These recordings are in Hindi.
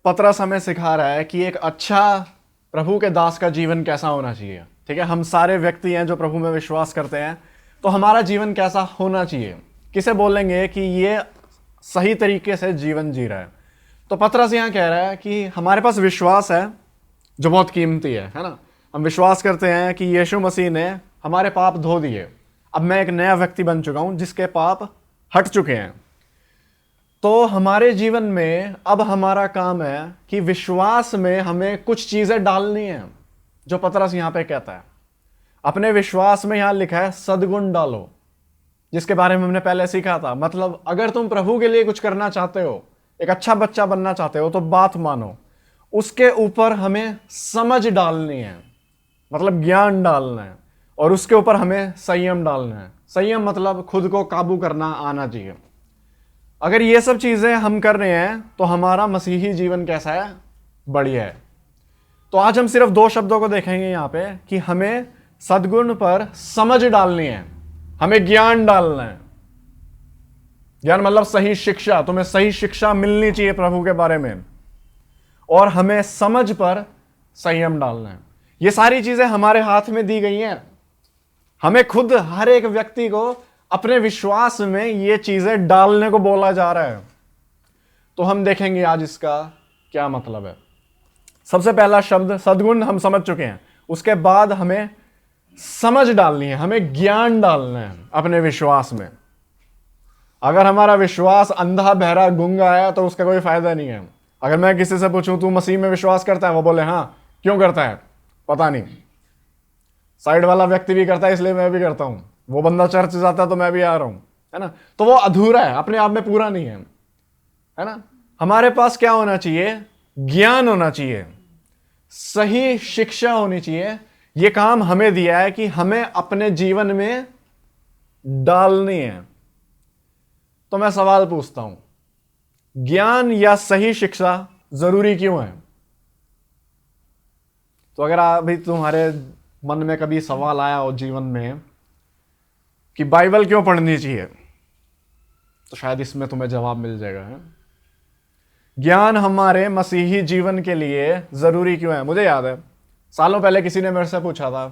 पतरस हमें सिखा रहा है कि एक अच्छा प्रभु के दास का जीवन कैसा होना चाहिए। ठीक है, हम सारे व्यक्ति हैं जो प्रभु में विश्वास करते हैं, तो हमारा जीवन कैसा होना चाहिए, किसे बोलेंगे कि ये सही तरीके से जीवन जी रहा है। तो पतरस यहाँ कह रहा है कि हमारे पास विश्वास है जो बहुत कीमती है ना। हम विश्वास करते हैं कि यीशु मसीह ने हमारे पाप धो दिए, अब मैं एक नया व्यक्ति बन चुका हूं जिसके पाप हट चुके हैं। तो हमारे जीवन में अब हमारा काम है कि विश्वास में हमें कुछ चीजें डालनी है, जो पतरस यहां पे कहता है। अपने विश्वास में यहां लिखा है सद्गुण डालो, जिसके बारे में हमने पहले सीखा था। मतलब अगर तुम प्रभु के लिए कुछ करना चाहते हो, एक अच्छा बच्चा बनना चाहते हो, तो बात मानो। उसके ऊपर हमें समझ डालनी है, मतलब ज्ञान डालना है, और उसके ऊपर हमें संयम डालना है। संयम मतलब खुद को काबू करना आना चाहिए। अगर ये सब चीजें हम कर रहे हैं तो हमारा मसीही जीवन कैसा है, बढ़िया है। तो आज हम सिर्फ दो शब्दों को देखेंगे यहाँ पे कि हमें सद्गुण पर समझ डालनी है, हमें ज्ञान डालना है। ज्ञान मतलब सही शिक्षा, तुम्हें सही शिक्षा मिलनी चाहिए प्रभु के बारे में, और हमें समझ पर संयम डालना है। ये सारी चीजें हमारे हाथ में दी गई हैं। हमें खुद हर एक व्यक्ति को अपने विश्वास में ये चीजें डालने को बोला जा रहा है। तो हम देखेंगे आज इसका क्या मतलब है। सबसे पहला शब्द सद्गुण हम समझ चुके हैं, उसके बाद हमें समझ डालनी है, हमें ज्ञान डालना है अपने विश्वास में। अगर हमारा विश्वास अंधा बहरा गूंगा है तो उसका कोई फायदा नहीं है। अगर मैं किसी से पूछूं तू मसीह में विश्वास करता है, वो बोले हाँ, क्यों करता है पता नहीं, साइड वाला व्यक्ति भी करता है इसलिए मैं भी करता हूं, वो बंदा चर्च जाता है तो मैं भी आ रहा हूं, है ना। तो वो अधूरा है, अपने आप में पूरा नहीं है ना। हमारे पास क्या होना चाहिए, ज्ञान होना चाहिए, सही शिक्षा होनी चाहिए। ये काम हमें दिया है कि हमें अपने जीवन में डालनी है। तो मैं सवाल पूछता हूं, ज्ञान या सही शिक्षा जरूरी क्यों है? तो अगर अभी तुम्हारे मन में कभी सवाल आया हो जीवन में कि बाइबल क्यों पढ़नी चाहिए, तो शायद इसमें तुम्हें जवाब मिल जाएगा। है ज्ञान हमारे मसीही जीवन के लिए जरूरी क्यों है? मुझे याद है सालों पहले किसी ने मेरे से पूछा था,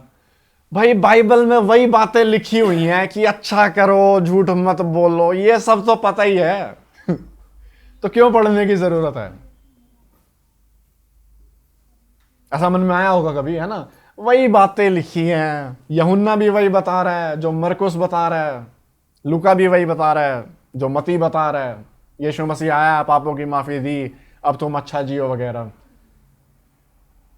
भाई बाइबल में वही बातें लिखी हुई हैं कि अच्छा करो, झूठ मत बोलो, ये सब तो पता ही है तो क्यों पढ़ने की जरूरत है? ऐसा मन में आया होगा कभी, है ना। वही बातें लिखी हैं, यूहन्ना भी वही बता रहा है जो मरकुस बता रहा है, लूका भी वही बता रहा है जो मती बता रहा है, यीशु मसीह आया, पापों की माफी दी, अब तुम अच्छा जियो वगैरह।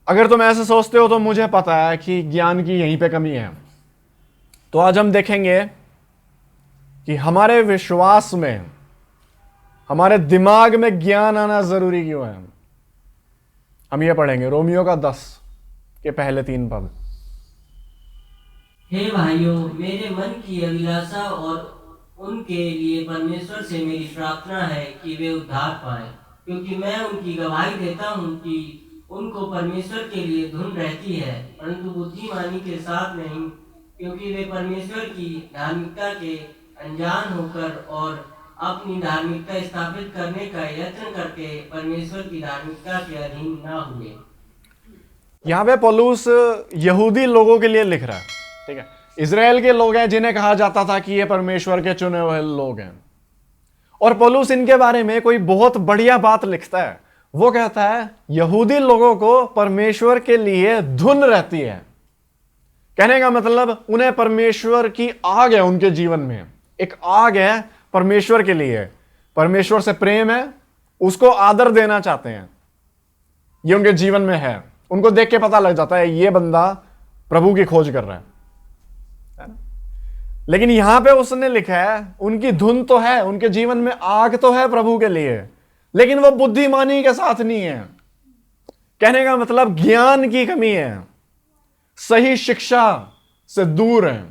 अगर तुम ऐसे सोचते हो तो मुझे पता है कि ज्ञान की यहीं पे कमी है। तो आज हम देखेंगे कि हमारे विश्वास में, हमारे दिमाग में ज्ञान आना जरूरी क्यों है। हम ये पढ़ेंगे रोमियो का 10 के पहले 3 पद। हे भाइयों, मेरे मन की अभिलाषा और उनके लिए परमेश्वर से मेरी प्रार्थना है कि वे उद्धार पाएं, क्योंकि मैं उनकी गवाही देता हूं कि उनको परमेश्वर के लिए धुन रहती है, परंतु बुद्धिमानी के साथ नहीं, क्योंकि वे परमेश्वर की धार्मिकता के अनजान होकर और अपनी धार्मिकता स्थापित करने का यत्न करके परमेश्वर की धार्मिकता के अधीन न हुए। यहां पे पौलुस यहूदी लोगों के लिए लिख रहा है, ठीक है। इजराइल के लोग हैं जिन्हें कहा जाता था कि ये परमेश्वर के चुने हुए लोग हैं, और पौलुस इनके बारे में कोई बहुत बढ़िया बात लिखता है। वो कहता है यहूदी लोगों को परमेश्वर के लिए धुन रहती है। कहने का मतलब उन्हें परमेश्वर की आग है, उनके जीवन में एक आग है परमेश्वर के लिए, परमेश्वर से प्रेम है, उसको आदर देना चाहते हैं, ये उनके जीवन में है। उनको देख के पता लग जाता है ये बंदा प्रभु की खोज कर रहा है ना? लेकिन यहां पे उसने लिखा है उनकी धुन तो है, उनके जीवन में आग तो है प्रभु के लिए, लेकिन वो बुद्धिमानी के साथ नहीं है। कहने का मतलब ज्ञान की कमी है, सही शिक्षा से दूर है।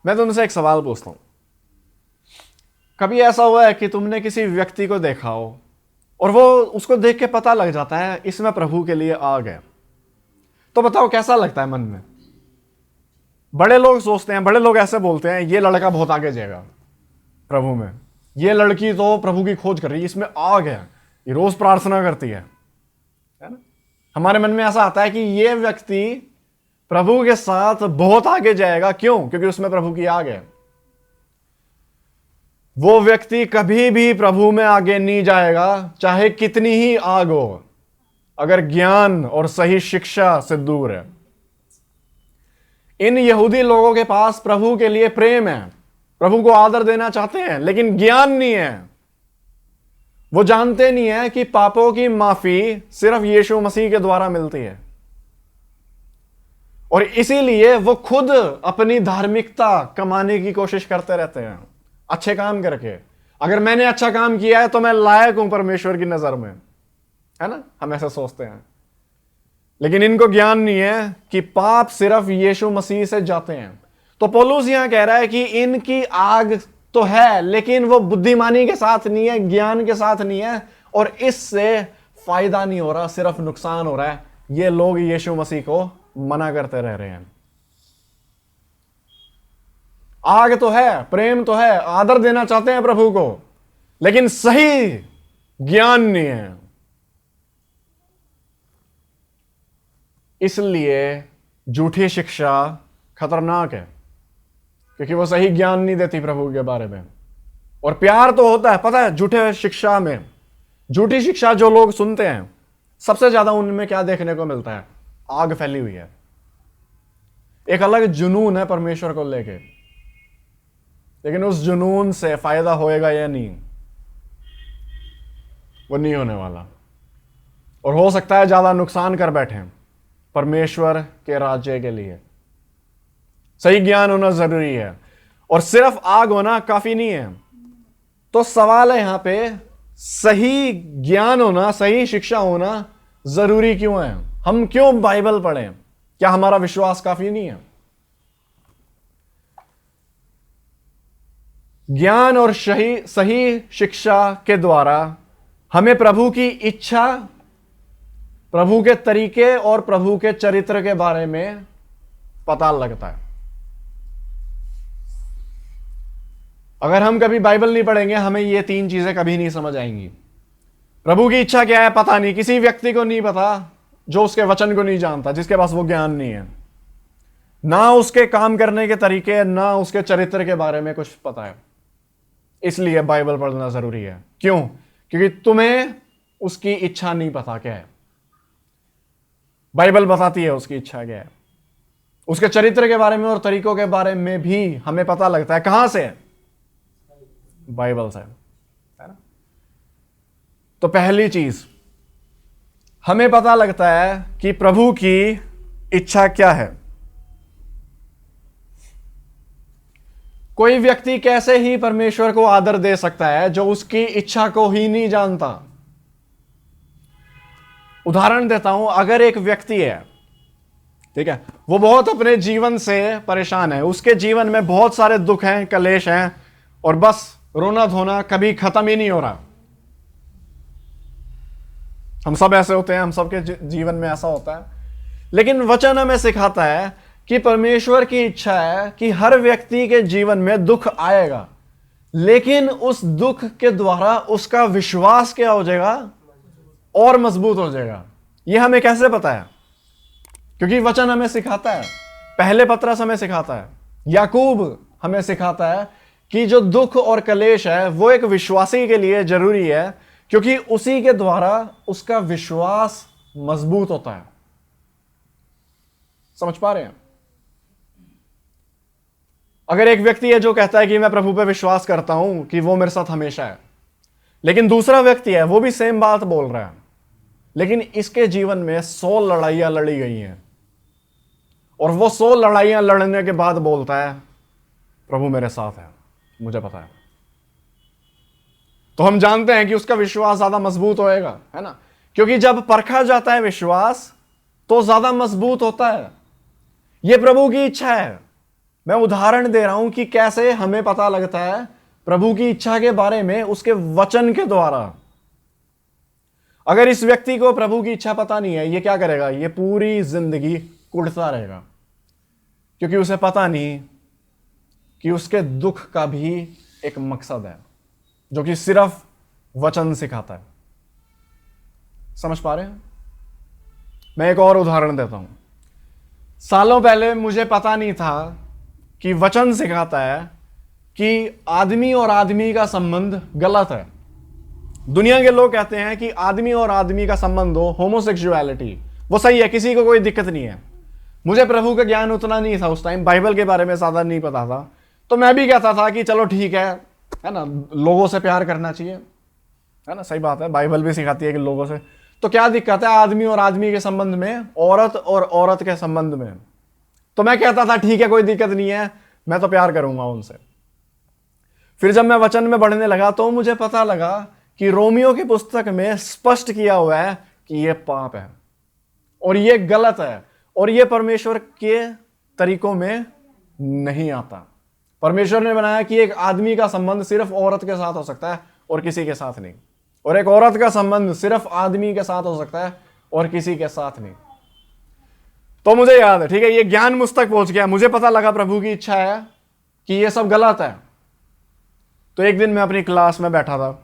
मैं तुमसे एक सवाल पूछता हूं, कभी ऐसा हुआ है कि तुमने किसी व्यक्ति को देखा हो और वो उसको देख के पता लग जाता है इसमें प्रभु के लिए आग है, तो बताओ कैसा लगता है मन में? बड़े लोग सोचते हैं, बड़े लोग ऐसे बोलते हैं ये लड़का बहुत आगे जाएगा प्रभु में, ये लड़की तो प्रभु की खोज कर रही है, इसमें आग है, ये रोज प्रार्थना करती है ना। हमारे मन में ऐसा आता है कि ये व्यक्ति प्रभु के साथ बहुत आगे जाएगा। क्यों? क्योंकि उसमें प्रभु की आग है। वो व्यक्ति कभी भी प्रभु में आगे नहीं जाएगा, चाहे कितनी ही आग हो, अगर ज्ञान और सही शिक्षा से दूर है। इन यहूदी लोगों के पास प्रभु के लिए प्रेम है, प्रभु को आदर देना चाहते हैं, लेकिन ज्ञान नहीं है। वो जानते नहीं है कि पापों की माफी सिर्फ यीशु मसीह के द्वारा मिलती है, और इसीलिए वो खुद अपनी धार्मिकता कमाने की कोशिश करते रहते हैं, अच्छे काम करके। अगर मैंने अच्छा काम किया है तो मैं लायक हूं परमेश्वर की नजर में, है ना। हम ऐसा सोचते हैं, लेकिन इनको ज्ञान नहीं है कि पाप सिर्फ यीशु मसीह से जाते हैं। तो पौलुस यहां कह रहा है कि इनकी आग तो है, लेकिन वो बुद्धिमानी के साथ नहीं है, ज्ञान के साथ नहीं है, और इससे फायदा नहीं हो रहा, सिर्फ नुकसान हो रहा है। ये लोग यीशु मसीह को मना करते रह रहे हैं। आग तो है, प्रेम तो है, आदर देना चाहते हैं प्रभु को, लेकिन सही ज्ञान नहीं है। इसलिए झूठी शिक्षा खतरनाक है, क्योंकि वो सही ज्ञान नहीं देती प्रभु के बारे में। और प्यार तो होता है, पता है, झूठे शिक्षा में। झूठी शिक्षा जो लोग सुनते हैं, सबसे ज्यादा उनमें क्या देखने को मिलता है? आग फैली हुई है, एक अलग जुनून है परमेश्वर को लेके, लेकिन उस जुनून से फायदा होएगा या नहीं, वो नहीं होने वाला। और हो सकता है ज्यादा नुकसान कर बैठे परमेश्वर के राज्य के लिए। सही ज्ञान होना जरूरी है, और सिर्फ आग होना काफी नहीं है। तो सवाल है यहां पे, सही ज्ञान होना, सही शिक्षा होना जरूरी क्यों है? हम क्यों बाइबल पढ़ें? क्या हमारा विश्वास काफी नहीं है? ज्ञान और सही शिक्षा के द्वारा हमें प्रभु की इच्छा, प्रभु के तरीके और प्रभु के चरित्र के बारे में पता लगता है। अगर हम कभी बाइबल नहीं पढ़ेंगे, हमें ये तीन चीजें कभी नहीं समझ आएंगी। प्रभु की इच्छा क्या है पता नहीं, किसी व्यक्ति को नहीं पता जो उसके वचन को नहीं जानता, जिसके पास वो ज्ञान नहीं है, ना उसके काम करने के तरीके, ना उसके चरित्र के बारे में कुछ पता है। इसलिए बाइबल पढ़ना जरूरी है। क्यों? क्योंकि तुम्हें उसकी इच्छा नहीं पता क्या है, बाइबल बताती है उसकी इच्छा क्या है। उसके चरित्र के बारे में और तरीकों के बारे में भी हमें पता लगता है। कहां से? बाइबल से, है ना। तो पहली चीज, हमें पता लगता है कि प्रभु की इच्छा क्या है। कोई व्यक्ति कैसे ही परमेश्वर को आदर दे सकता है जो उसकी इच्छा को ही नहीं जानता? उदाहरण देता हूं, अगर एक व्यक्ति है, ठीक है, वो बहुत अपने जीवन से परेशान है, उसके जीवन में बहुत सारे दुख हैं, कलेश हैं, और बस रोना धोना कभी खत्म ही नहीं हो रहा। हम सब ऐसे होते हैं, हम सबके जीवन में ऐसा होता है। लेकिन वचन हमें सिखाता है कि परमेश्वर की इच्छा है कि हर व्यक्ति के जीवन में दुख आएगा, लेकिन उस दुख के द्वारा उसका विश्वास क्या हो जाएगा? और मजबूत हो जाएगा। यह हमें कैसे पता है? क्योंकि वचन हमें सिखाता है, पहले पत्रस हमें सिखाता है, याकूब हमें सिखाता है कि जो दुख और कलेश है वो एक विश्वासी के लिए जरूरी है, क्योंकि उसी के द्वारा उसका विश्वास मजबूत होता है। समझ पा रहे हैं? अगर एक व्यक्ति है जो कहता है कि मैं प्रभु पे विश्वास करता हूं कि वो मेरे साथ हमेशा है, लेकिन दूसरा व्यक्ति है वो भी सेम बात बोल रहा है, लेकिन इसके जीवन में 100 लड़ाइयां लड़ी गई हैं, और वो 100 लड़ाइयां लड़ने के बाद बोलता है प्रभु मेरे साथ है, मुझे पता है। तो हम जानते हैं कि उसका विश्वास ज्यादा मजबूत होएगा, है ना, क्योंकि जब परखा जाता है विश्वास तो ज्यादा मजबूत होता है। यह प्रभु की इच्छा है। मैं उदाहरण दे रहा हूं कि कैसे हमें पता लगता है प्रभु की इच्छा के बारे में उसके वचन के द्वारा। अगर इस व्यक्ति को प्रभु की इच्छा पता नहीं है, ये क्या करेगा? ये पूरी जिंदगी कुढ़ता रहेगा, क्योंकि उसे पता नहीं कि उसके दुख का भी एक मकसद है, जो कि सिर्फ वचन सिखाता है। समझ पा रहे हैं? मैं एक और उदाहरण देता हूं। सालों पहले मुझे पता नहीं था कि वचन सिखाता है कि आदमी और आदमी का संबंध गलत है। दुनिया के लोग कहते हैं कि आदमी और आदमी का संबंध हो, होमोसेक्सुअलिटी, वो सही है, किसी को कोई दिक्कत नहीं है। मुझे प्रभु का ज्ञान उतना नहीं था उस टाइम, बाइबल के बारे में ज्यादा नहीं पता था, तो मैं भी कहता था कि चलो ठीक है ना, लोगों से प्यार करना चाहिए, है ना, सही बात है, बाइबल भी सिखाती है कि लोगों से, तो क्या दिक्कत है आदमी और आदमी के संबंध में, औरत और औरत के संबंध में? तो मैं कहता था ठीक है, कोई दिक्कत नहीं है, मैं तो प्यार करूंगा उनसे। फिर जब मैं वचन में बढ़ने लगा तो मुझे पता लगा कि रोमियो की पुस्तक में स्पष्ट किया हुआ है कि यह पाप है और यह गलत है और यह परमेश्वर के तरीकों में नहीं आता। परमेश्वर ने बनाया कि एक आदमी का संबंध सिर्फ औरत के साथ हो सकता है और किसी के साथ नहीं, और एक औरत का संबंध सिर्फ आदमी के साथ हो सकता है और किसी के साथ नहीं। तो मुझे याद है, ठीक है, ये ज्ञान मुझ तक पहुंच गया, मुझे पता लगा प्रभु की इच्छा है कि ये सब गलत है। तो एक दिन मैं अपनी क्लास में बैठा था,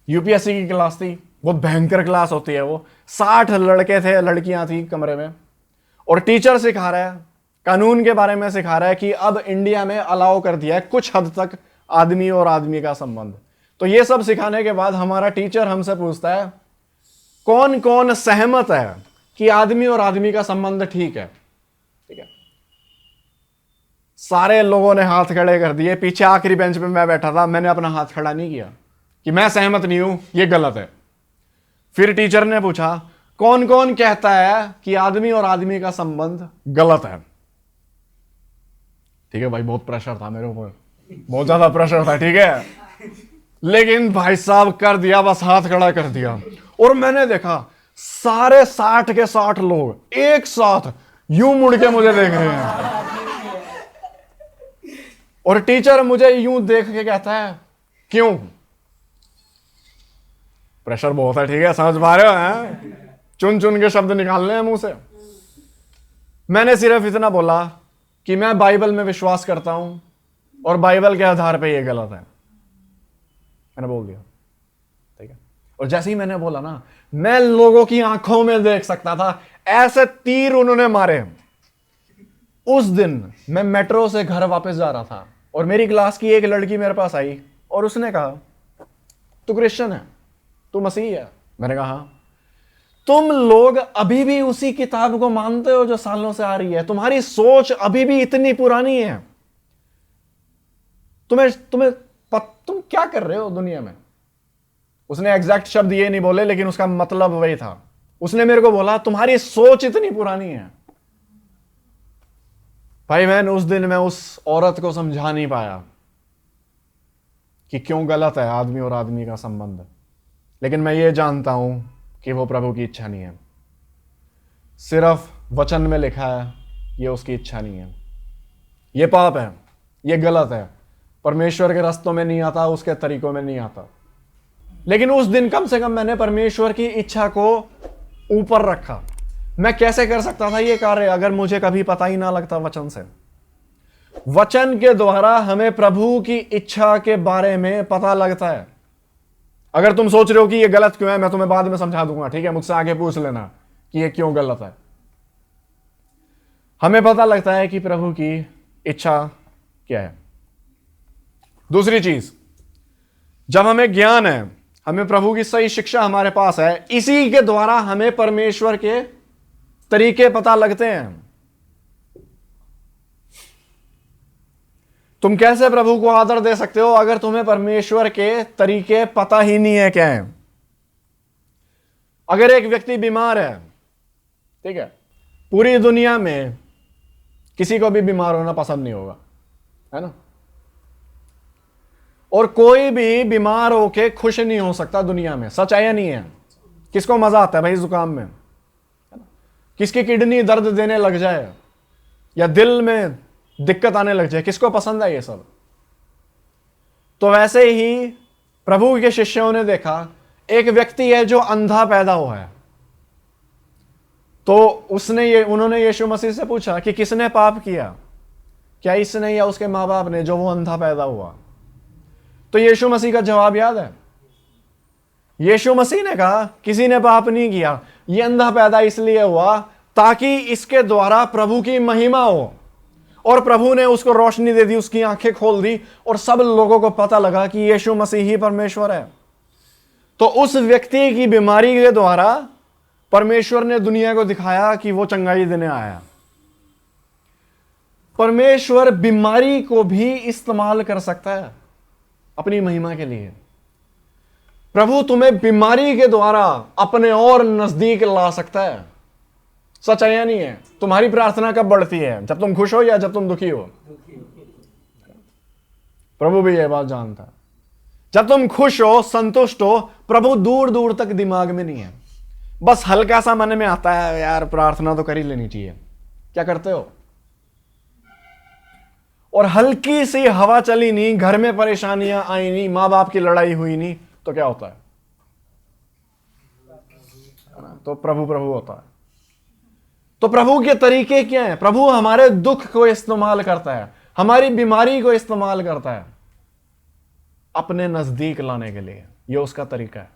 यूपीएससी की क्लास थी, बहुत भयंकर क्लास होती है वो, 60 लड़के थे, लड़कियां थी कमरे में, और टीचर सिखा रहा है, कानून के बारे में सिखा रहा है कि अब इंडिया में अलाउ कर दिया है कुछ हद तक आदमी और आदमी का संबंध। तो ये सब सिखाने के बाद हमारा टीचर हमसे पूछता है कौन कौन सहमत है कि आदमी और आदमी का संबंध ठीक है? ठीक है, सारे लोगों ने हाथ खड़े कर दिए। पीछे आखिरी बेंच पे मैं बैठा था, मैंने अपना हाथ खड़ा नहीं किया कि मैं सहमत नहीं हूं, ये गलत है। फिर टीचर ने पूछा कौन कौन कहता है कि आदमी और आदमी का संबंध गलत है? ठीक है भाई, बहुत प्रेशर था मेरे ऊपर, बहुत ज्यादा प्रेशर था, ठीक है, लेकिन भाई साहब कर दिया, बस हाथ खड़ा कर दिया। और मैंने देखा सारे 60 के 60 लोग एक साथ यूं मुड़ के मुझे देख रहे हैं, और टीचर मुझे यूं देख के कहता है क्यों? प्रेशर बहुत है, ठीक है, समझ पा रहे हो? हैं, चुन चुन के शब्द निकालने हैं मुंह से। मैंने सिर्फ इतना बोला कि मैं बाइबल में विश्वास करता हूं और बाइबल के आधार पे ये गलत है, मैंने बोल दिया, ठीक है। और जैसे ही मैंने बोला ना, मैं लोगों की आंखों में देख सकता था, ऐसे तीर उन्होंने मारे। उस दिन मैं मेट्रो से घर वापस जा रहा था और मेरी क्लास की एक लड़की मेरे पास आई और उसने कहा तू क्रिश्चियन है, तू मसीह है? मैंने कहा हाँ। तुम लोग अभी भी उसी किताब को मानते हो जो सालों से आ रही है, तुम्हारी सोच अभी भी इतनी पुरानी है, तुम क्या कर रहे हो दुनिया में? उसने एग्जैक्ट शब्द ये नहीं बोले, लेकिन उसका मतलब वही था। उसने मेरे को बोला तुम्हारी सोच इतनी पुरानी है। भाई बहन, उस दिन मैं उस औरत को समझा नहीं पाया कि क्यों गलत है आदमी और आदमी का संबंध, लेकिन मैं ये जानता हूं कि वो प्रभु की इच्छा नहीं है। सिर्फ वचन में लिखा है ये उसकी इच्छा नहीं है, ये पाप है, ये गलत है, परमेश्वर के रास्तों में नहीं आता, उसके तरीकों में नहीं आता। लेकिन उस दिन कम से कम मैंने परमेश्वर की इच्छा को ऊपर रखा। मैं कैसे कर सकता था ये कार्य अगर मुझे कभी पता ही ना लगता वचन से? वचन के द्वारा हमें प्रभु की इच्छा के बारे में पता लगता है। अगर तुम सोच रहे हो कि ये गलत क्यों है, मैं तुम्हें बाद में समझा दूंगा, ठीक है, मुझसे आगे पूछ लेना कि ये क्यों गलत है। हमें पता लगता है कि प्रभु की इच्छा क्या है। दूसरी चीज, जब हमें ज्ञान है, हमें प्रभु की सही शिक्षा हमारे पास है, इसी के द्वारा हमें परमेश्वर के तरीके पता लगते हैं। तुम कैसे प्रभु को आदर दे सकते हो अगर तुम्हें परमेश्वर के तरीके पता ही नहीं है क्या है? अगर एक व्यक्ति बीमार है, ठीक है, पूरी दुनिया में किसी को भी बीमार होना पसंद नहीं होगा, है ना, और कोई भी बीमार होके खुश नहीं हो सकता दुनिया में, सच है या नहीं है? किसको मजा आता है भाई जुकाम में? किसकी किडनी दर्द देने लग जाए या दिल में दिक्कत आने लग जाए, किसको पसंद है ये सब? तो वैसे ही प्रभु के शिष्यों ने देखा एक व्यक्ति है जो अंधा पैदा हुआ है, तो उन्होंने यीशु मसीह से पूछा कि किसने पाप किया, क्या इसने या उसके माँ बाप ने, जो वो अंधा पैदा हुआ? तो यीशु मसीह का जवाब याद है, यीशु मसीह ने कहा किसी ने पाप नहीं किया, ये अंधा पैदा इसलिए हुआ ताकि इसके द्वारा प्रभु की महिमा हो। और प्रभु ने उसको रोशनी दे दी, उसकी आंखें खोल दी और सब लोगों को पता लगा कि यीशु मसीह ही परमेश्वर है। तो उस व्यक्ति की बीमारी के द्वारा परमेश्वर ने दुनिया को दिखाया कि वो चंगाई देने आया। परमेश्वर बीमारी को भी इस्तेमाल कर सकता है अपनी महिमा के लिए। प्रभु तुम्हें बीमारी के द्वारा अपने और नजदीक ला सकता है। सच है या नहीं है? तुम्हारी प्रार्थना कब बढ़ती है? जब तुम खुश हो या जब तुम दुखी हो? प्रभु भी यह बात जानता है। जब तुम खुश हो, संतुष्ट हो, प्रभु दूर दूर तक दिमाग में नहीं है। बस हल्का सा मन में आता है, यार प्रार्थना तो कर ही लेनी चाहिए। क्या करते हो? और हल्की सी हवा चली नहीं, घर में परेशानियां आई नहीं, मां बाप की लड़ाई हुई नहीं, तो क्या होता है? तो प्रभु प्रभु होता है। तो प्रभु के तरीके क्या हैं? प्रभु हमारे दुख को इस्तेमाल करता है, हमारी बीमारी को इस्तेमाल करता है अपने नजदीक लाने के लिए। यह उसका तरीका है।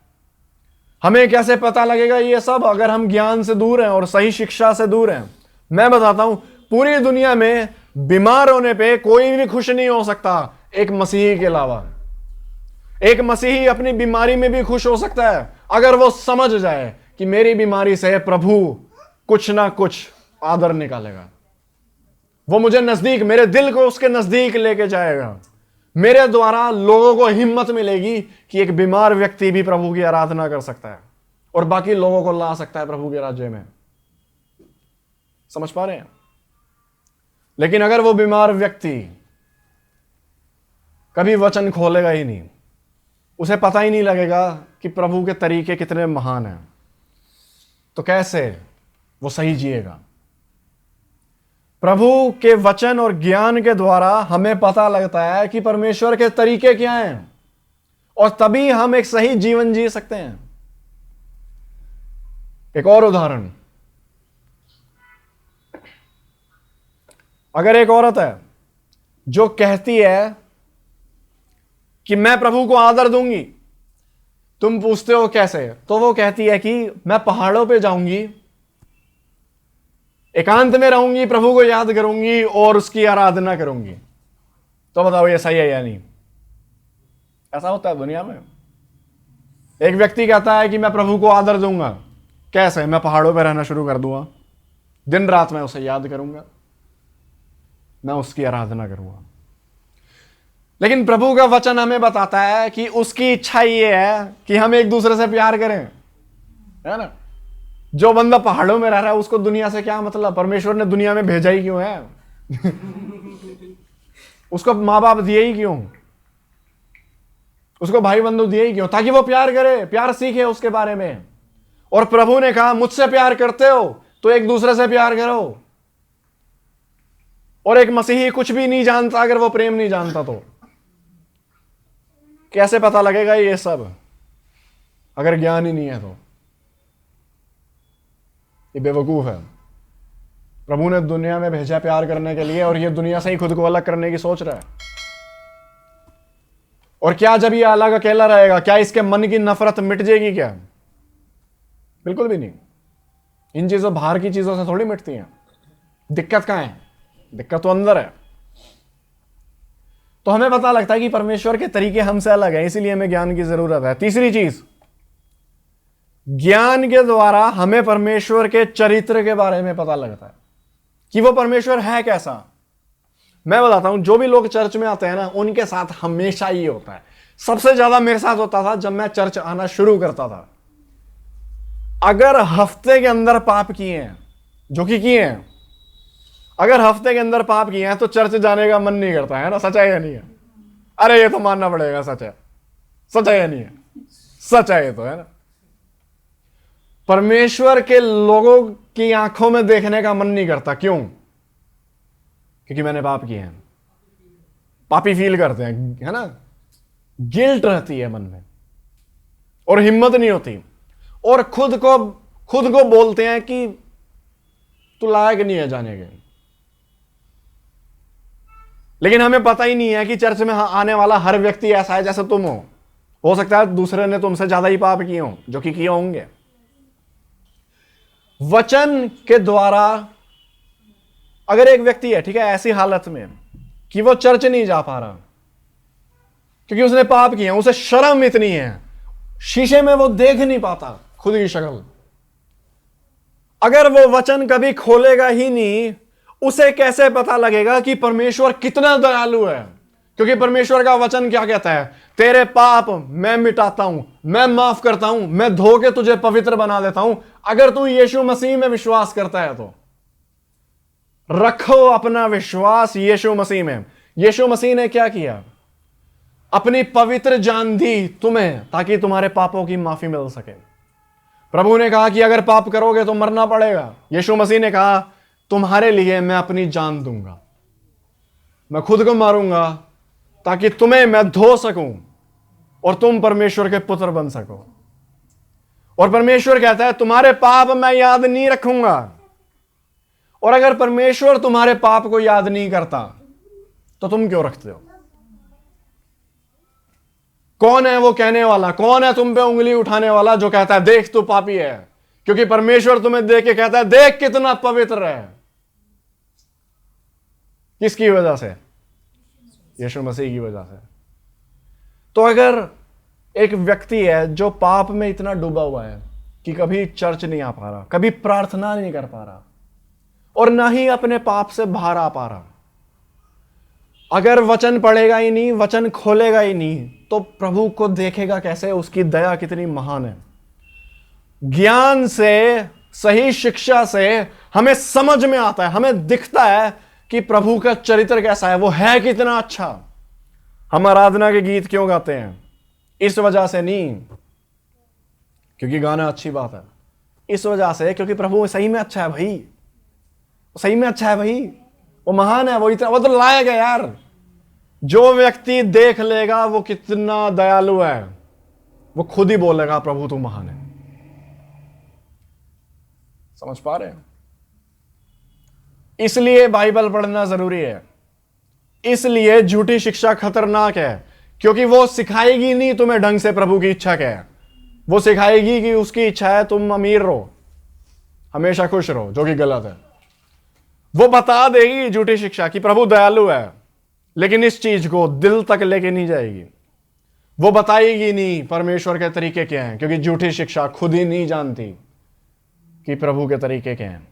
हमें कैसे पता लगेगा ये सब? अगर हम ज्ञान से दूर हैं और सही शिक्षा से दूर हैं। मैं बताता हूं, पूरी दुनिया में बीमार होने पे कोई भी खुश नहीं हो सकता एक मसीही के अलावा। एक मसीही अपनी बीमारी में भी खुश हो सकता है अगर वो समझ जाए कि मेरी बीमारी से प्रभु कुछ ना कुछ आदर निकालेगा। वो मुझे नजदीक, मेरे दिल को उसके नजदीक लेके जाएगा। मेरे द्वारा लोगों को हिम्मत मिलेगी कि एक बीमार व्यक्ति भी प्रभु की आराधना कर सकता है और बाकी लोगों को ला सकता है प्रभु के राज्य में। समझ पा रहे हैं? लेकिन अगर वो बीमार व्यक्ति कभी वचन खोलेगा ही नहीं, उसे पता ही नहीं लगेगा कि प्रभु के तरीके कितने महान हैं, तो कैसे वो सही जिएगा? प्रभु के वचन और ज्ञान के द्वारा हमें पता लगता है कि परमेश्वर के तरीके क्या हैं और तभी हम एक सही जीवन जी सकते हैं। एक और उदाहरण, अगर एक औरत है जो कहती है कि मैं प्रभु को आदर दूंगी, तुम पूछते हो कैसे? तो वो कहती है कि मैं पहाड़ों पे जाऊंगी, एकांत में रहूंगी, प्रभु को याद करूंगी और उसकी आराधना करूंगी। तो बताओ ये सही है या नहीं? ऐसा होता है दुनिया में। एक व्यक्ति कहता है कि मैं प्रभु को आदर दूंगा। कैसे? मैं पहाड़ों पे रहना शुरू कर दूंगा, दिन रात मैं उसे याद करूंगा, मैं उसकी आराधना करूंगा। लेकिन प्रभु का वचन हमें बताता है कि उसकी इच्छा ये है कि हम एक दूसरे से प्यार करें, है ना? जो बंदा पहाड़ों में रह रहा है उसको दुनिया से क्या मतलब? परमेश्वर ने दुनिया में भेजा ही क्यों है? उसको माँ बाप दिए ही क्यों? उसको भाई बंधु दिए ही क्यों? ताकि वो प्यार करे, प्यार सीखे उसके बारे में। और प्रभु ने कहा मुझसे प्यार करते हो तो एक दूसरे से प्यार करो। और एक मसीही कुछ भी नहीं जानता अगर वो प्रेम नहीं जानता तो कैसे पता लगेगा ये सब? अगर ज्ञान ही नहीं है तो ये बेवकूफ है। प्रभु ने दुनिया में भेजा प्यार करने के लिए और ये दुनिया से ही खुद को अलग करने की सोच रहा है। और क्या जब ये अलग अकेला रहेगा, क्या इसके मन की नफरत मिट जाएगी? क्या? बिल्कुल भी नहीं। इन चीजों, बाहर की चीजों से थोड़ी मिटती हैं। दिक्कत कहां है? दिक्कत तो अंदर है। तो हमें पता लगता है कि परमेश्वर के तरीके हमसे अलग है, इसीलिए हमें ज्ञान की जरूरत है। तीसरी चीज, ज्ञान के द्वारा हमें परमेश्वर के चरित्र के बारे में पता लगता है कि वो परमेश्वर है कैसा। मैं बताता हूं, जो भी लोग चर्च में आते हैं ना, उनके साथ हमेशा ये होता है। सबसे ज्यादा मेरे साथ होता था जब मैं चर्च आना शुरू करता था। अगर हफ्ते के अंदर पाप किए हैं, जो कि किए हैं, अगर हफ्ते के अंदर पाप किए हैं तो चर्च जाने का मन नहीं करता है ना? सच है या नहीं है? अरे ये तो मानना पड़ेगा, सच है। सच है या नहीं है? सच है ये तो, है ना? परमेश्वर के लोगों की आंखों में देखने का मन नहीं करता। क्यों? क्योंकि मैंने पाप किए हैं। पापी फील करते हैं, है ना? गिल्ट रहती है मन में और हिम्मत नहीं होती और खुद को बोलते हैं कि तू लायक नहीं है जाने के। लेकिन हमें पता ही नहीं है कि चर्च में आने वाला हर व्यक्ति ऐसा है जैसे तुम हो। हो सकता है दूसरे ने तुमसे ज्यादा ही पाप किए हों, जो कि किए होंगे। वचन के द्वारा अगर एक व्यक्ति है, ठीक है, ऐसी हालत में कि वो चर्च नहीं जा पा रहा क्योंकि उसने पाप किया, उसे शर्म इतनी है, शीशे में वो देख नहीं पाता खुद की शक्ल, अगर वो वचन कभी खोलेगा ही नहीं, उसे कैसे पता लगेगा कि परमेश्वर कितना दयालु है? क्योंकि परमेश्वर का वचन क्या कहता है? तेरे पाप मैं मिटाता हूं, मैं माफ करता हूं, मैं धो के तुझे पवित्र बना देता हूं, अगर तू यीशु मसीह में विश्वास करता है तो। रखो अपना विश्वास यीशु मसीह में। यीशु मसीह ने क्या किया? अपनी पवित्र जान दी तुम्हें ताकि तुम्हारे पापों की माफी मिल सके। प्रभु ने कहा कि अगर पाप करोगे तो मरना पड़ेगा। यीशु मसीह ने कहा तुम्हारे लिए मैं अपनी जान दूंगा, मैं खुद को मारूंगा ताकि तुम्हें मैं धो सकूं और तुम परमेश्वर के पुत्र बन सको। और परमेश्वर कहता है तुम्हारे पाप मैं याद नहीं रखूंगा। और अगर परमेश्वर तुम्हारे पाप को याद नहीं करता तो तुम क्यों रखते हो? कौन है वो कहने वाला, कौन है तुम पे उंगली उठाने वाला जो कहता है देख तू पापी है? क्योंकि परमेश्वर तुम्हें देख के कहता है देख कितना पवित्र है। किसकी वजह से? यीशु मसीह की वजह से। तो अगर एक व्यक्ति है जो पाप में इतना डूबा हुआ है कि कभी चर्च नहीं आ पा रहा, कभी प्रार्थना नहीं कर पा रहा और ना ही अपने पाप से बाहर आ पा रहा, अगर वचन पढ़ेगा ही नहीं, वचन खोलेगा ही नहीं, तो प्रभु को देखेगा कैसे? उसकी दया कितनी महान है। ज्ञान से, सही शिक्षा से हमें समझ में आता है, हमें दिखता है कि प्रभु का चरित्र कैसा है, वो है कितना अच्छा। हम आराधना के गीत क्यों गाते हैं? इस वजह से नहीं क्योंकि गाना अच्छी बात है, इस वजह से क्योंकि प्रभु सही में अच्छा है भाई, सही में अच्छा है भाई, वो महान है, वो इतना, वो तो लायक है यार। जो व्यक्ति देख लेगा वो कितना दयालु है, वो खुद ही बोलेगा प्रभु तू महान है। समझ पा रहे हैं? इसलिए बाइबल पढ़ना जरूरी है, इसलिए झूठी शिक्षा खतरनाक है, क्योंकि वो सिखाएगी नहीं तुम्हें ढंग से प्रभु की इच्छा क्या है। वो सिखाएगी कि उसकी इच्छा है तुम अमीर रहो, हमेशा खुश रहो, जो कि गलत है। वो बता देगी झूठी शिक्षा कि प्रभु दयालु है, लेकिन इस चीज को दिल तक लेके नहीं जाएगी। वो बताएगी नहीं परमेश्वर के तरीके क्या हैं, क्योंकि झूठी शिक्षा खुद ही नहीं जानती कि प्रभु के तरीके क्या हैं।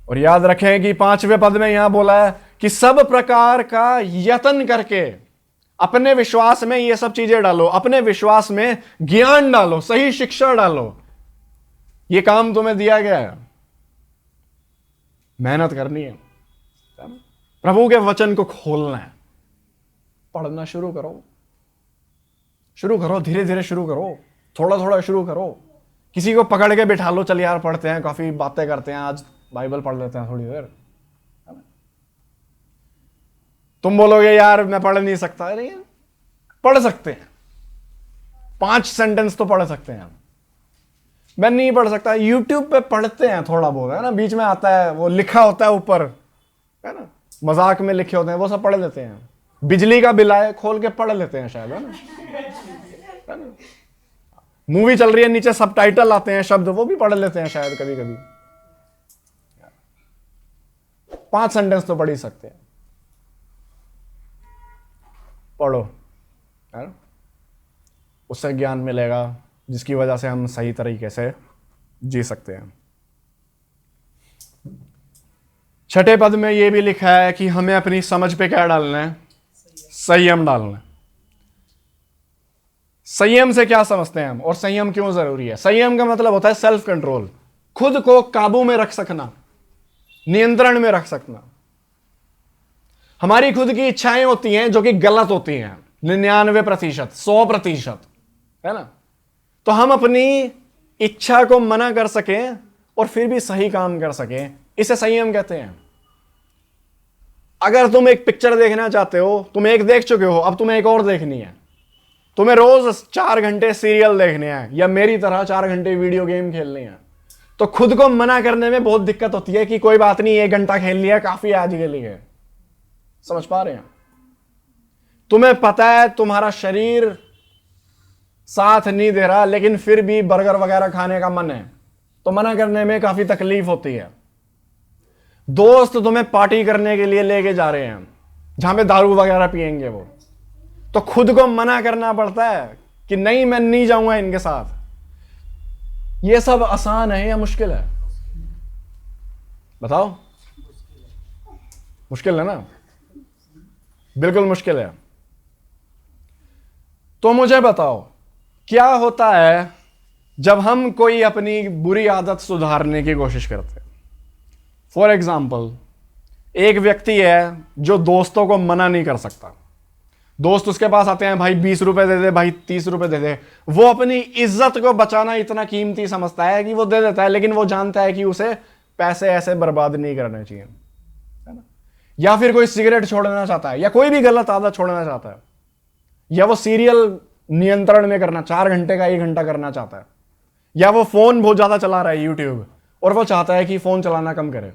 और याद रखें कि 5वें पद में यहां बोला है कि सब प्रकार का यत्न करके अपने विश्वास में ये सब चीजें डालो, अपने विश्वास में ज्ञान डालो, सही शिक्षा डालो। ये काम तुम्हें दिया गया है, मेहनत करनी है, प्रभु के वचन को खोलना है, पढ़ना शुरू करो, शुरू करो, धीरे धीरे शुरू करो, थोड़ा थोड़ा शुरू करो। किसी को पकड़ के बिठा लो, चल यार पढ़ते हैं, काफी बातें करते हैं, आज बाइबल पढ़ लेते हैं थोड़ी देर। तुम बोलोगे यार मैं पढ़ नहीं सकता, नहीं पढ़ सकते हैं, 5 सेंटेंस तो पढ़ सकते हैं। मैं नहीं पढ़ सकता, यूट्यूब पे पढ़ते हैं थोड़ा बहुत, है ना, बीच में आता है, वो लिखा होता है ऊपर, है ना, मजाक में लिखे होते हैं, वो सब पढ़ लेते हैं। बिजली का बिल आए खोल के पढ़ लेते हैं शायद, है ना। मूवी चल रही है, नीचे सबटाइटल आते हैं शब्द, वो भी पढ़ लेते हैं शायद कभी कभी। 5 सेंटेंस तो पढ़ ही सकते हैं, पढ़ो, है ना, उससे ज्ञान मिलेगा जिसकी वजह से हम सही तरीके से जी सकते हैं। 6ठे पद में यह भी लिखा है कि हमें अपनी समझ पे क्या डालना है? संयम डालना है। संयम से क्या समझते हैं हम, और संयम क्यों जरूरी है? संयम का मतलब होता है सेल्फ कंट्रोल, खुद को काबू में रख सकना, नियंत्रण में रख सकना। हमारी खुद की इच्छाएं होती हैं जो कि गलत होती हैं 99%, 100%, है ना। तो हम अपनी इच्छा को मना कर सकें और फिर भी सही काम कर सकें, इसे संयम कहते हैं। अगर तुम एक पिक्चर देखना चाहते हो, तुम एक देख चुके हो, अब तुम्हें एक और देखनी है, तुम्हें रोज 4 घंटे सीरियल देखने हैं या मेरी तरह 4 घंटे वीडियो गेम खेलने हैं, तो खुद को मना करने में बहुत दिक्कत होती है कि कोई बात नहीं, 1 घंटा खेल लिया काफी आज के लिए। समझ पा रहे हैं? तुम्हें पता है तुम्हारा शरीर साथ नहीं दे रहा, लेकिन फिर भी बर्गर वगैरह खाने का मन है, तो मना करने में काफी तकलीफ होती है। दोस्त तुम्हें पार्टी करने के लिए लेके जा रहे हैं जहां पे दारू वगैरह पिएंगे वो, तो खुद को मना करना पड़ता है कि नहीं, मैं नहीं जाऊंगा इनके साथ। ये सब आसान है या मुश्किल है? बताओ। मुश्किल है ना? बिल्कुल मुश्किल है। तो मुझे बताओ, क्या होता है जब हम कोई अपनी बुरी आदत सुधारने की कोशिश करते हैं? फॉर एग्जाम्पल, एक व्यक्ति है जो दोस्तों को मना नहीं कर सकता। दोस्त उसके पास आते हैं, भाई 20 रुपए दे दे, भाई 30 रुपए दे दे। वो अपनी इज्जत को बचाना इतना कीमती समझता है कि वो दे देता है, लेकिन वो जानता है कि उसे पैसे ऐसे बर्बाद नहीं करने चाहिए, है ना? या फिर कोई सिगरेट छोड़ना चाहता है, या कोई भी गलत आदत छोड़ना चाहता है, या वो सीरियल नियंत्रण में करना 4 घंटे का 1 घंटा करना चाहता है, या वो फोन बहुत ज्यादा चला रहा है यूट्यूब, और वो चाहता है कि फोन चलाना कम करे।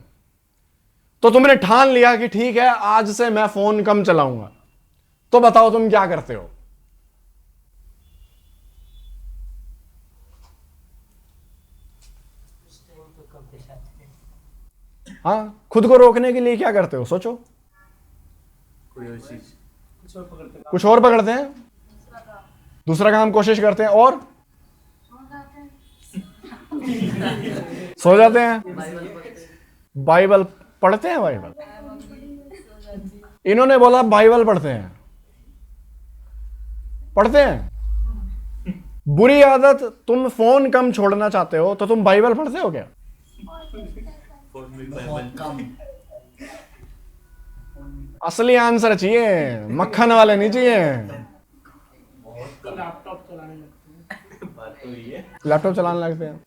तो तुमने ठान लिया कि ठीक है, आज से मैं फोन कम चलाऊंगा। तो बताओ तुम क्या करते हो? हाँ, खुद को रोकने के लिए क्या करते हो? सोचो। कुछ और पकड़ते हैं, दूसरा काम कोशिश करते हैं, और सो जाते हैं। बाइबल पढ़ते हैं। बाइबल, इन्होंने बोला बाइबल पढ़ते हैं। बुरी आदत, तुम फोन कम छोड़ना चाहते हो, तो तुम बाइबल पढ़ते हो क्या? असली आंसर चाहिए, मक्खन वाले नहीं चाहिए। लैपटॉप चलाने लगते हैं,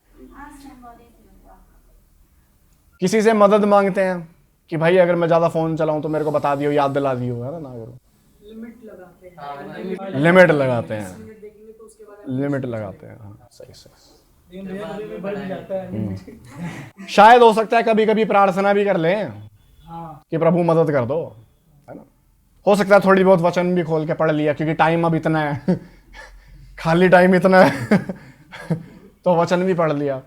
किसी से मदद मांगते हैं कि भाई अगर मैं ज्यादा फोन चलाऊं तो मेरे को बता दियो, याद दिला दियो, है ना करो। लिमिट लगाते हैं। हाँ, सही। शायद हो सकता है कभी कभी प्रार्थना भी कर लें कि प्रभु मदद कर दो, है ना? हो सकता है थोड़ी बहुत वचन भी खोल के पढ़ लिया, क्योंकि टाइम अब इतना है खाली टाइम इतना है तो वचन भी पढ़ लिया।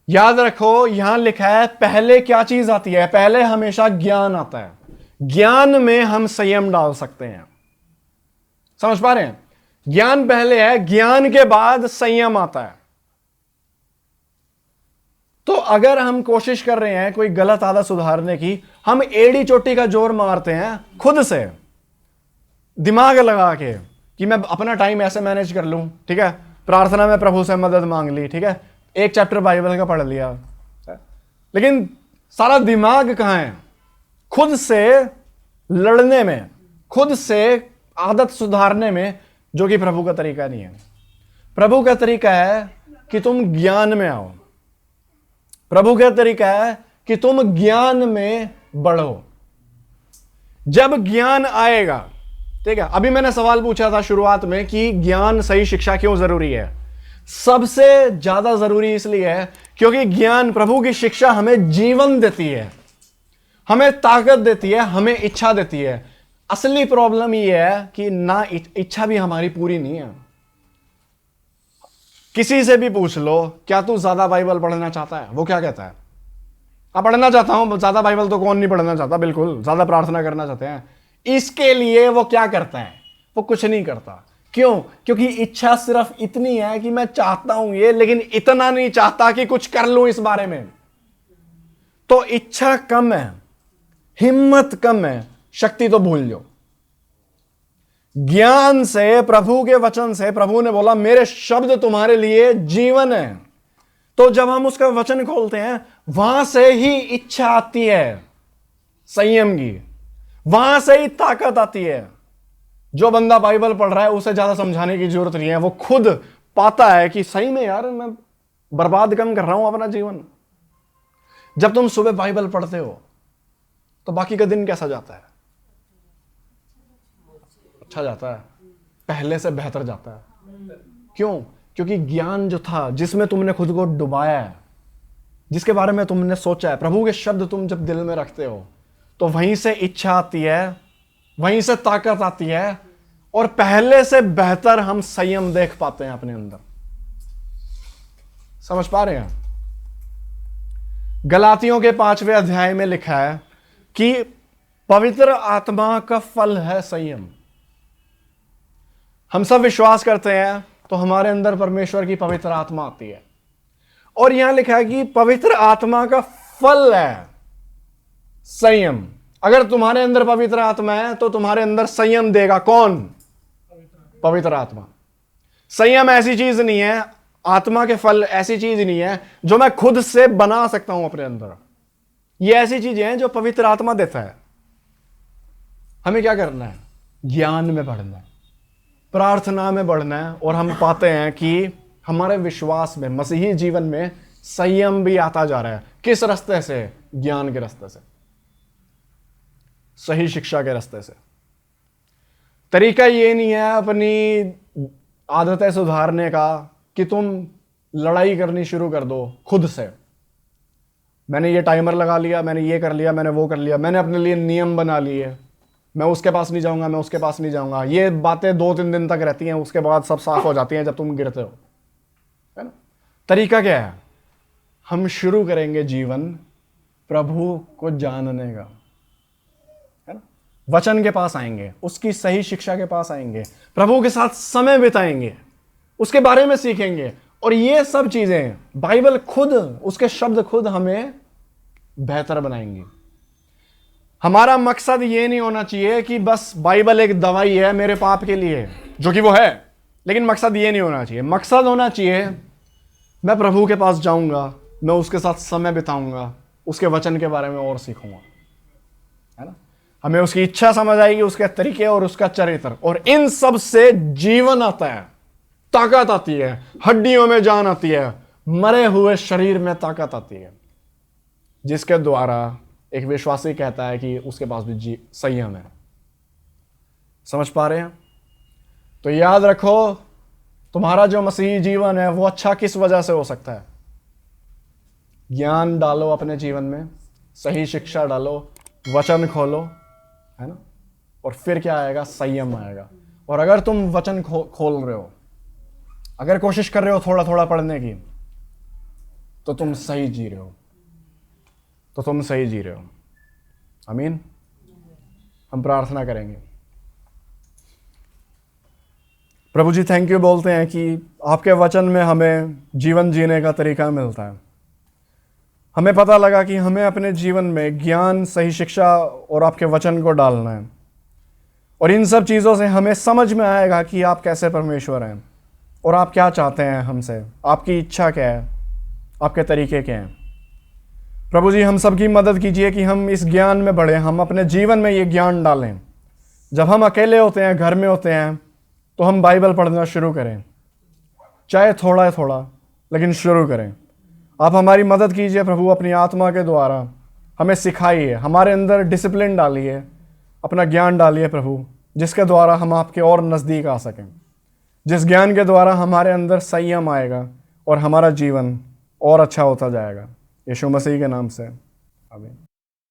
याद रखो, यहां लिखा है पहले क्या चीज आती है? पहले हमेशा ज्ञान आता है। ज्ञान में हम संयम डाल सकते हैं। समझ पा रहे हैं? ज्ञान पहले है, ज्ञान के बाद संयम आता है। तो अगर हम कोशिश कर रहे हैं कोई गलत आदत सुधारने की, हम एड़ी चोटी का जोर मारते हैं खुद से, दिमाग लगा के कि मैं अपना टाइम ऐसे मैनेज कर लूं, ठीक है, प्रार्थना में प्रभु से मदद मांग ली, ठीक है, 1 चैप्टर बाइबल का पढ़ लिया, लेकिन सारा दिमाग कहां है? खुद से लड़ने में, खुद से आदत सुधारने में, जो कि प्रभु का तरीका नहीं है। प्रभु का तरीका है कि तुम ज्ञान में आओ। प्रभु का तरीका है कि तुम ज्ञान में बढ़ो। जब ज्ञान आएगा, ठीक है, अभी मैंने सवाल पूछा था शुरुआत में कि ज्ञान, सही शिक्षा क्यों जरूरी है? सबसे ज्यादा जरूरी इसलिए है क्योंकि ज्ञान, प्रभु की शिक्षा हमें जीवन देती है, हमें ताकत देती है, हमें इच्छा देती है। असली प्रॉब्लम यह है कि ना इच्छा भी हमारी पूरी नहीं है। किसी से भी पूछ लो, क्या तू ज्यादा बाइबल पढ़ना चाहता है? वो क्या कहता है? हाँ, पढ़ना चाहता हूं। ज्यादा बाइबल तो कौन नहीं पढ़ना चाहता, बिल्कुल। ज्यादा प्रार्थना करना चाहते हैं। इसके लिए वो क्या करता है? वो कुछ नहीं करता। क्यों? क्योंकि इच्छा सिर्फ इतनी है कि मैं चाहता हूं ये, लेकिन इतना नहीं चाहता कि कुछ कर लूं इस बारे में। तो इच्छा कम है, हिम्मत कम है, शक्ति तो भूल जाओ। ज्ञान से, प्रभु के वचन से, प्रभु ने बोला मेरे शब्द तुम्हारे लिए जीवन है। तो जब हम उसका वचन खोलते हैं, वहां से ही इच्छा आती है संयम की, वहां से ही ताकत आती है। जो बंदा बाइबल पढ़ रहा है उसे ज्यादा समझाने की जरूरत नहीं है, वो खुद पाता है कि सही में यार मैं बर्बाद कम कर रहा हूं अपना जीवन। जब तुम सुबह बाइबल पढ़ते हो तो बाकी का दिन कैसा जाता है? अच्छा जाता है, पहले से बेहतर जाता है। क्यों? क्योंकि ज्ञान जो था, जिसमें तुमने खुद को डुबाया है, जिसके बारे में तुमने सोचा है, प्रभु के शब्द तुम जब दिल में रखते हो, तो वहीं से इच्छा आती है वहीं से ताकत आती है और पहले से बेहतर हम संयम देख पाते हैं अपने अंदर। समझ पा रहे हैं? गलातियों के 5वें अध्याय में लिखा है कि पवित्र आत्मा का फल है संयम। हम सब विश्वास करते हैं तो हमारे अंदर परमेश्वर की पवित्र आत्मा आती है, और यहां लिखा है कि पवित्र आत्मा का फल है संयम। अगर तुम्हारे अंदर पवित्र आत्मा है तो तुम्हारे अंदर संयम देगा कौन? पवित्र आत्मा। संयम ऐसी चीज नहीं है, आत्मा के फल ऐसी चीज नहीं है जो मैं खुद से बना सकता हूं अपने अंदर। ये ऐसी चीजें हैं जो पवित्र आत्मा देता है। हमें क्या करना है? ज्ञान में बढ़ना है, प्रार्थना में बढ़ना है, और हम पाते हैं कि हमारे विश्वास में, मसीही जीवन में संयम भी आता जा रहा है। किस रास्ते से? ज्ञान के रास्ते से, सही शिक्षा के रास्ते से। तरीका ये नहीं है अपनी आदतें सुधारने का कि तुम लड़ाई करनी शुरू कर दो खुद से। मैंने ये टाइमर लगा लिया, मैंने ये कर लिया, मैंने वो कर लिया, मैंने अपने लिए नियम बना लिए, मैं उसके पास नहीं जाऊंगा, मैं उसके पास नहीं जाऊंगा। ये बातें 2-3 दिन तक रहती हैं, उसके बाद सब साफ हो जाती हैं जब तुम गिरते हो, है ना? तरीका क्या है? हम शुरू करेंगे जीवन प्रभु को जानने का, है ना? वचन के पास आएंगे, उसकी सही शिक्षा के पास आएंगे, प्रभु के साथ समय बिताएंगे, उसके बारे में सीखेंगे, और ये सब चीजें बाइबल खुद, उसके शब्द खुद हमें बेहतर बनाएंगी। हमारा मकसद ये नहीं होना चाहिए कि बस बाइबल एक दवाई है मेरे पाप के लिए, जो कि वो है, लेकिन मकसद ये नहीं होना चाहिए। मकसद होना चाहिए मैं प्रभु के पास जाऊंगा, मैं उसके साथ समय बिताऊंगा, उसके वचन के बारे में और सीखूंगा, है ना? हमें उसकी इच्छा समझ आएगी, उसके तरीके और उसका चरित्र, और इन सब से जीवन आता है, ताकत आती है, हड्डियों में जान आती है, मरे हुए शरीर में ताकत आती है, जिसके द्वारा एक विश्वासी कहता है कि उसके पास भी संयम है। समझ पा रहे हैं? तो याद रखो, तुम्हारा जो मसीही जीवन है वो अच्छा किस वजह से हो सकता है? ज्ञान डालो अपने जीवन में, सही शिक्षा डालो, वचन खोलो, है ना? और फिर क्या आएगा? संयम आएगा। और अगर तुम वचन खोल रहे हो, अगर कोशिश कर रहे हो थोड़ा थोड़ा पढ़ने की, तो तुम सही जी रहे हो, तो तुम सही जी रहे हो। आमीन। हम प्रार्थना करेंगे। प्रभु जी, थैंक यू बोलते हैं कि आपके वचन में हमें जीवन जीने का तरीका मिलता है। हमें पता लगा कि हमें अपने जीवन में ज्ञान, सही शिक्षा और आपके वचन को डालना है, और इन सब चीज़ों से हमें समझ में आएगा कि आप कैसे परमेश्वर हैं और आप क्या चाहते हैं हमसे, आपकी इच्छा क्या है, आपके तरीके क्या हैं। प्रभु जी, हम सबकी मदद कीजिए कि हम इस ज्ञान में बढ़ें, हम अपने जीवन में ये ज्ञान डालें। जब हम अकेले होते हैं, घर में होते हैं, तो हम बाइबल पढ़ना शुरू करें, चाहे थोड़ा थोड़ा, लेकिन शुरू करें। आप हमारी मदद कीजिए प्रभु, अपनी आत्मा के द्वारा हमें सिखाइए, हमारे अंदर डिसिप्लिन डालिए, अपना ज्ञान डालिए प्रभु, जिसके द्वारा हम आपके और नज़दीक आ सकें, जिस ज्ञान के द्वारा हमारे अंदर संयम आएगा और हमारा जीवन और अच्छा होता जाएगा। यीशु मसीह के नाम से आमीन।